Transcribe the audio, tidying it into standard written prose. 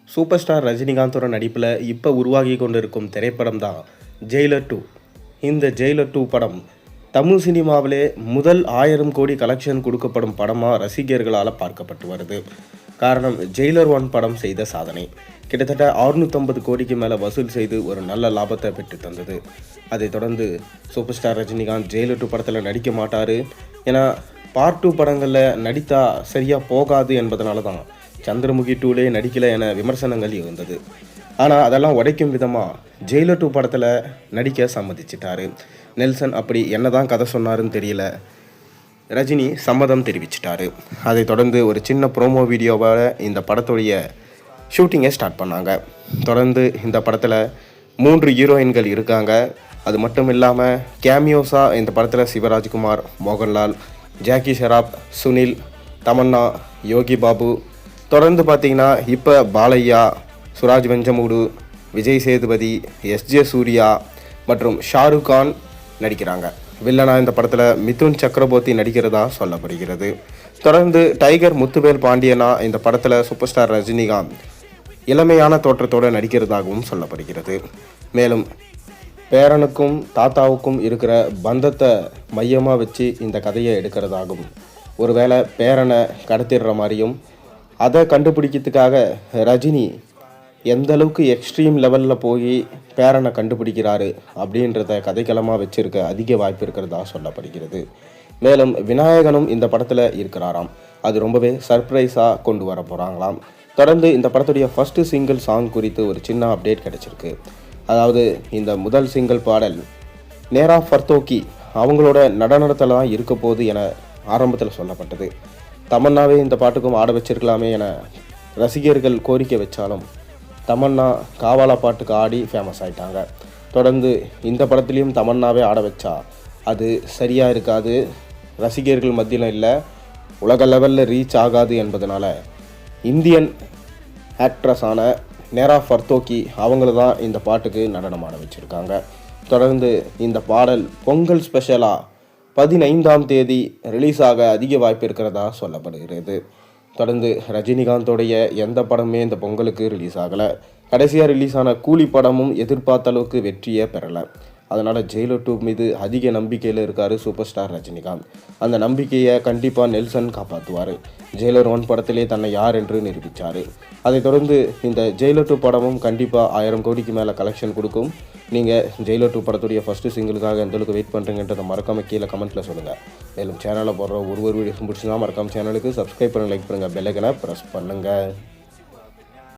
Super star ரஜினிகாந்தோட நடிப்பில் இப்போ உருவாகி கொண்டிருக்கும் திரைப்படம் தான் ஜெயிலர் 2. இந்த ஜெயிலர் 2 படம் தமிழ் சினிமாவிலே முதல் 1000 கோடி கலெக்ஷன் கொடுக்கப்படும் படமாக ரசிகர்களால் பார்க்கப்பட்டு வருது. காரணம், ஜெயிலர் 1 படம் செய்த சாதனை. கிட்டத்தட்ட 650 கோடிக்கு மேலே வசூல் செய்து ஒரு நல்ல லாபத்தை பெற்று தந்தது. அதைத் தொடர்ந்து சூப்பர் ஸ்டார் ரஜினிகாந்த் ஜெயிலர் 2 படத்தில் நடிக்க மாட்டார், ஏன்னா பார்ட் 2 படங்களில் நடித்தா சரியாக போகாது என்பதனால தான் சந்திரமுகி 2லே நடிக்கலை என விமர்சனங்கள் இருந்தது. ஆனால் அதெல்லாம் உடைக்கும் விதமாக ஜெயிலர் 2 படத்தில் நடிக்க சம்மதிச்சிட்டாரு. நெல்சன் அப்படி என்ன தான் கதை சொன்னாருன்னு தெரியல, ரஜினி சம்மதம் தெரிவிச்சிட்டாரு. அதை தொடர்ந்து ஒரு சின்ன ப்ரோமோ வீடியோவை இந்த படத்துடைய ஷூட்டிங்கை ஸ்டார்ட் பண்ணாங்க. தொடர்ந்து இந்த படத்தில் 3 ஹீரோயின்கள் இருக்காங்க. அது மட்டும் இல்லாமல் கேமியோஸாக இந்த படத்தில் சிவராஜ்குமார், மோகன்லால், ஜாக்கி ஷெராப், சுனில், தமன்னா, யோகி பாபு, தொடர்ந்து பார்த்தீங்கன்னா இப்போ பாலையா, சுராஜ் வெஞ்சமூடு, விஜய் சேதுபதி, எஸ்ஜே சூர்யா மற்றும் ஷாருக் கான் நடிக்கிறாங்க. வில்லனா இந்த படத்தில் மிதுன் சக்கரவர்த்தி நடிக்கிறதா சொல்லப்படுகிறது. தொடர்ந்து டைகர் முத்துவேல் பாண்டியனா இந்த படத்தில் சூப்பர் ஸ்டார் ரஜினிகாந்த் இளமையான தோற்றத்தோடு நடிக்கிறதாகவும் சொல்லப்படுகிறது. மேலும் பேரனுக்கும் தாத்தாவுக்கும் இருக்கிற பந்தத்தை மையமாக வச்சு இந்த கதையை எடுக்கிறதாகவும், ஒருவேளை பேரனை கடத்திடுற மாதிரியும், அதை கண்டுபிடிக்கிறதுக்காக ரஜினி எந்த அளவுக்கு எக்ஸ்ட்ரீம் லெவலில் போய் பேரனை கண்டுபிடிக்கிறாரு அப்படின்றத கதைக்களமாக வச்சிருக்க அதிக வாய்ப்பு இருக்கிறதா சொல்லப்படுகிறது. மேலும் விநாயகனும் இந்த படத்தில் இருக்கிறாராம். அது ரொம்பவே சர்ப்ரைஸாக கொண்டு வர போகிறாங்களாம். தொடர்ந்து இந்த படத்துடைய ஃபஸ்ட்டு சிங்கிள் சாங் குறித்து ஒரு சின்ன அப்டேட் கிடச்சிருக்கு. அதாவது இந்த முதல் சிங்கிள் பாடல் நேரா ஃபர்தோக்கி அவங்களோட நடனத்தில் தான் இருக்க போகுது என ஆரம்பத்தில் சொல்லப்பட்டது. தமன்னாவே இந்த பாட்டுக்கும் ஆட வச்சிருக்கலாமே என ரசிகர்கள் கோரிக்கை வச்சாலும் தமன்னா காவாலா பாட்டுக்கு ஆடி ஃபேமஸ் ஆகிட்டாங்க. தொடர்ந்து இந்த படத்துலேயும் தமன்னாவே ஆட வச்சா அது சரியாக இருக்காது, ரசிகர்கள் மத்தியில் இல்லை, உலக லெவலில் ரீச் ஆகாது என்பதனால இந்தியன் ஆக்ட்ரஸான நேரா ஃபர்தோக்கி அவங்கள தான் இந்த பாட்டுக்கு நடனம் ஆட வச்சுருக்காங்க. தொடர்ந்து இந்த பாடல் பொங்கல் ஸ்பெஷலாக 15ஆம் தேதி ரிலீஸ் ஆக அதிக வாய்ப்பு இருக்கிறதா சொல்லப்படுகிறது. தொடர்ந்து ரஜினிகாந்தோடைய எந்த படமே இந்த பொங்கலுக்கு ரிலீஸ் ஆகலை. கடைசியாக ரிலீஸ் ஆன கூலி படமும் எதிர்பார்த்த அளவுக்கு வெற்றியே பெறலை. அதனால் ஜெயிலர் 2 மீது அதிக நம்பிக்கையில் இருக்கார் சூப்பர் ஸ்டார் ரஜினிகாந்த். அந்த நம்பிக்கையை கண்டிப்பாக நெல்சன் காப்பாற்றுவார். ஜெயிலர் 1 படத்திலே தன்னை யார் என்று நிரூபித்தார். அதைத் தொடர்ந்து இந்த ஜெயிலர் 2 படமும் கண்டிப்பாக 1000 கோடிக்கு மேலே கலெக்ஷன் கொடுக்கும். நீங்கள் ஜெயிலர் 2 படத்துடைய ஃபஸ்ட்டு சிங்கிளுக்காக எந்தளவுக்கு வெயிட் பண்ணுறீங்கன்றதை மறக்காமல் கீழே கமெண்ட்டில் சொல்லுங்கள். மேலும் சேனலில் போடுற ஒரு வீடியோஸும் பிடிச்சிருந்தா மறக்காமல் சேனலுக்கு சப்ஸ்கிரைப் பண்ணி லைக் பண்ணுங்கள், பெல் ஐக்கனை ப்ரெஸ் பண்ணுங்கள்.